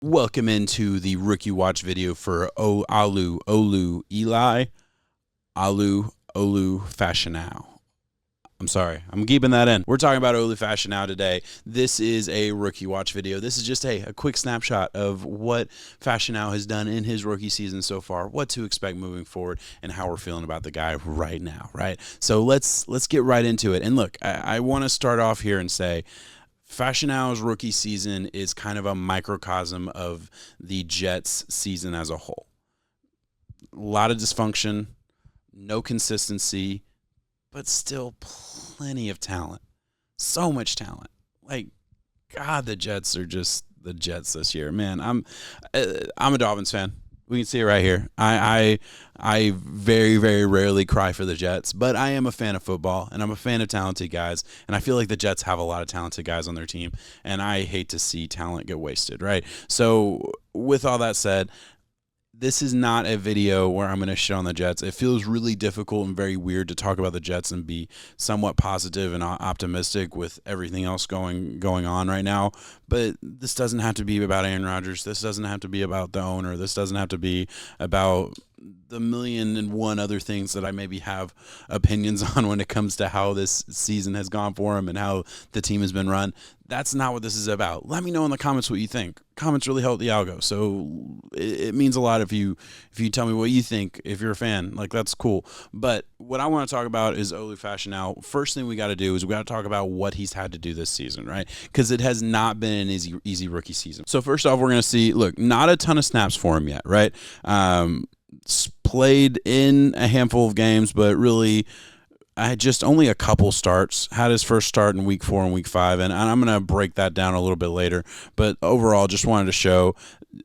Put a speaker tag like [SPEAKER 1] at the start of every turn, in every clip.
[SPEAKER 1] Welcome into the rookie watch video for Olu Fashanu. I'm sorry, I'm keeping that in. We're talking about Olu Fashanu today. This is a rookie watch video. This is just a quick snapshot of what Fashanu has done in his rookie season so far, what to expect moving forward, and how we're feeling about the guy right now, right? So let's get right into it. And look, I want to start off here and say, Fashanu's rookie season is kind of a microcosm of the Jets' season as a whole. A lot of dysfunction, no consistency, but still plenty of talent. So much talent. Like, God, the Jets are just the Jets this year. Man, I'm a Dolphins fan. We can see it right here. I very, very rarely cry for the Jets, but I am a fan of football, and I'm a fan of talented guys, and I feel like the Jets have a lot of talented guys on their team, and I hate to see talent get wasted, right? So with all that said, this is not a video where I'm going to shit on the Jets. It feels really difficult and very weird to talk about the Jets and be somewhat positive and optimistic with everything else going on right now. But this doesn't have to be about Aaron Rodgers. This doesn't have to be about the owner. This doesn't have to be about the million and one other things that I maybe have opinions on when it comes to how this season has gone for him and how the team has been run. That's not what this is about. Let me know in the comments what you think. Comments really help the algo, so it means a lot if you tell me what you think. If you're a fan, like, that's cool. But what I want to talk about is Olu Fashanu. First thing we got to do is we got to talk about what he's had to do this season, right? Because it has not been an easy rookie season. So first off, we're going to see, look, not a ton of snaps for him yet, right? Played in a handful of games, but really I had just only a couple starts. Had his first start in week 4 and week 5, and I'm going to break that down a little bit later. But overall, just wanted to show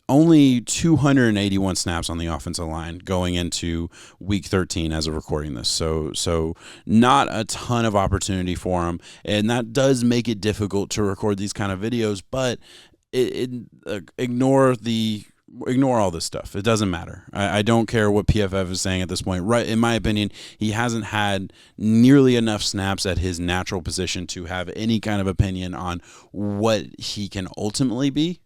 [SPEAKER 1] only 281 snaps on the offensive line going into week 13 as of recording this. So not a ton of opportunity for him, and that does make it difficult to record these kind of videos, but ignore all this stuff. It doesn't matter. I don't care what PFF is saying at this point. Right, in my opinion, he hasn't had nearly enough snaps at his natural position to have any kind of opinion on what he can ultimately be.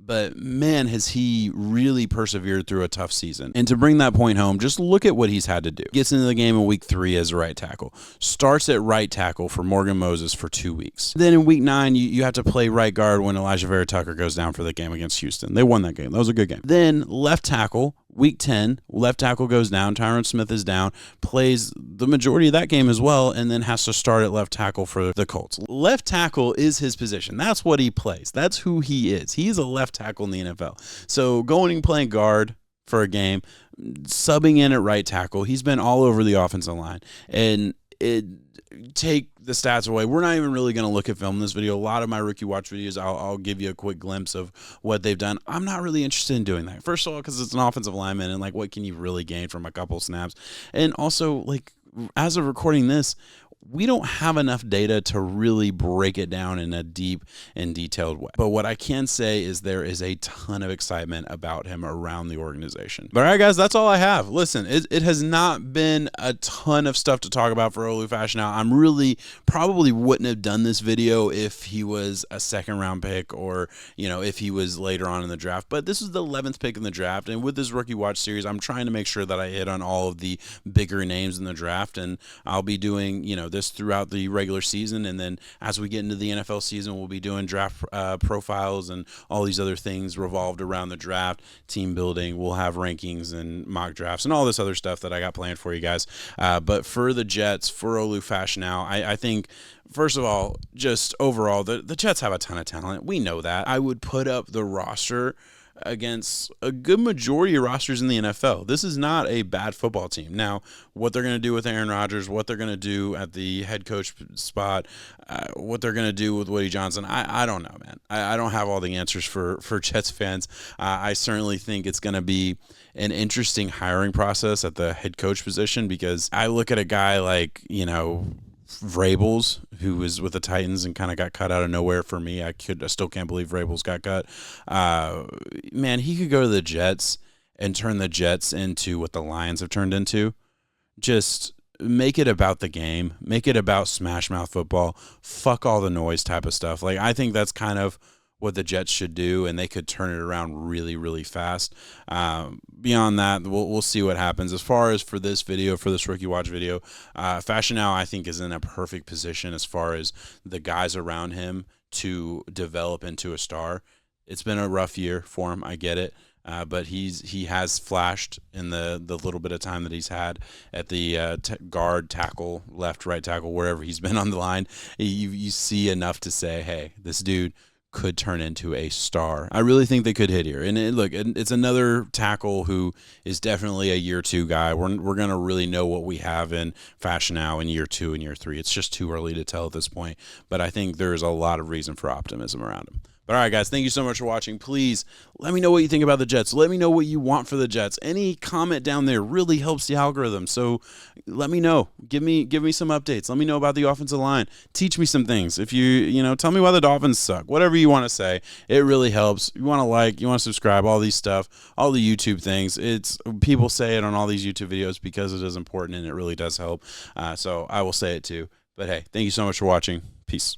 [SPEAKER 1] But man, has he really persevered through a tough season. And to bring that point home, just look at what he's had to do. Gets into the game in week 3 as a right tackle. Starts at right tackle for Morgan Moses for 2 weeks. Then in week 9, you have to play right guard when Elijah Vera Tucker goes down for the game against Houston. They won that game. That was a good game. Then left tackle. Week 10, left tackle goes down. Tyron Smith is down, plays the majority of that game as well, and then has to start at left tackle for the Colts. Left tackle is his position. That's what he plays. That's who he is. He's a left tackle in the NFL. So going and playing guard for a game, subbing in at right tackle, he's been all over the offensive line. And take the stats away. We're not even really going to look at film in this video. A lot of my rookie watch videos, I'll give you a quick glimpse of what they've done. I'm not really interested in doing that. First of all, because it's an offensive lineman, and like, what can you really gain from a couple snaps? And also, like, as of recording this, we don't have enough data to really break it down in a deep and detailed way. But what I can say is there is a ton of excitement about him around the organization. But all right, guys, that's all I have. Listen, it has not been a ton of stuff to talk about for Olu Fashanu. I'm really probably wouldn't have done this video if he was a second-round pick or, if he was later on in the draft. But this is the 11th pick in the draft, and with this Rookie Watch series, I'm trying to make sure that I hit on all of the bigger names in the draft, and I'll be doing, this throughout the regular season, and then as we get into the NFL season, we'll be doing draft profiles and all these other things revolved around the draft, team building. We'll have rankings and mock drafts and all this other stuff that I got planned for you guys. But for the Jets, for Olu Fashanu, I think, first of all, just overall, the Jets have a ton of talent. We know that. I would put up the roster against a good majority of rosters in the NFL. This is not a bad football team. Now, what they're going to do with Aaron Rodgers, what they're going to do at the head coach spot, what they're going to do with Woody Johnson, I don't know, man. I don't have all the answers for Jets fans. I certainly think it's going to be an interesting hiring process at the head coach position, because I look at a guy like, Vrabels, who was with the Titans and kind of got cut out of nowhere for me. I still can't believe Vrabels got cut. Man, he could go to the Jets and turn the Jets into what the Lions have turned into. Just make it about the game. Make it about smash mouth football. Fuck all the noise type of stuff. Like, I think that's kind of what the Jets should do, and they could turn it around really, really fast. Beyond that, we'll see what happens. As far as for this video, for this rookie watch video, Fashanu, I think, is in a perfect position as far as the guys around him to develop into a star. It's been a rough year for him. I get it. But he has flashed in the little bit of time that he's had at the guard, tackle, left, right tackle, wherever he's been on the line. You see enough to say, hey, this dude could turn into a star. I really think they could hit here. And look, it's another tackle who is definitely a year 2 guy. We're going to really know what we have in Fashanu in year 2 and year 3. It's just too early to tell at this point. But I think there's a lot of reason for optimism around him. But all right, guys, thank you so much for watching. Please let me know what you think about the Jets. Let me know what you want for the Jets. Any comment down there really helps the algorithm. So let me know. Give me some updates. Let me know about the offensive line. Teach me some things. If you tell me why the Dolphins suck. Whatever you want to say, it really helps. You want to like, you want to subscribe, all these stuff, all the YouTube things. It's people say it on all these YouTube videos because it is important and it really does help. So I will say it too. But hey, thank you so much for watching. Peace.